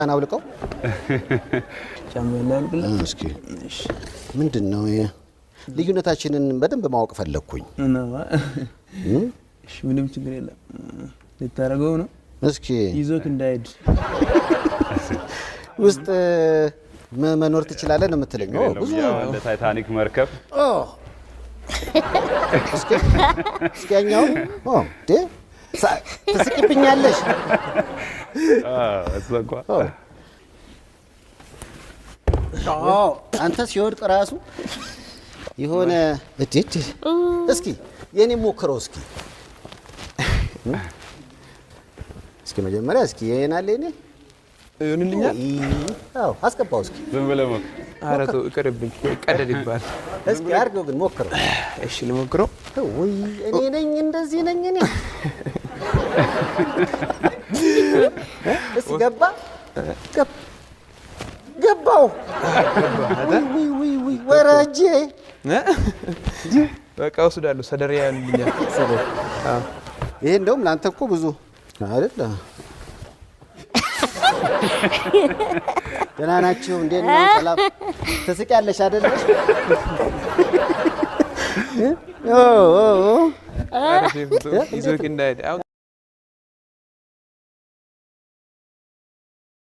أنا أقول لكم ጨምበላል ብለ እስኪ ምንድነው ልዩነታችንን በደንብ ማወቅ ፈለኩኝ እሺ ምንም ችግር የለም ልታረገው ነው እስኪ ይዞክ እንዳይድ ውስጥ መኖር ትችላለህ ነው የምትለኝ ብዙ እንደ ታይታኒክ መርከብ እስኪኛው ዴ ተስቂብኛለሽ አሰንኳ አንተ ሲወድቅ ራሱ የሆነ እድድ እስኪ የኔ ሞክረው እስኪ መጀመሪያ እስኪ የኔናለ የኔ ይሁንልኛል አው አስገባው እስኪ ዝም ብለህ ሞክ አረቶ ይቀርብኝ ቀደድ ይባል እስኪ አርገው ግን ሞክረው እሺ ልሞክረው ወይ እኔ ነኝ እንደዚህ ነኝ እኔ እስኪ ገባው ወይ ወራጄ በቃ ወስዳለሁ ሰደሪያ ያልልኛል ይሄ እንደውም ላንተ እኮ ብዙ አይደለ ደህና ናችሁ እንዴት ነው ሰላም ተስቂያለሽ አይደለ ይዞክ እንዳይድ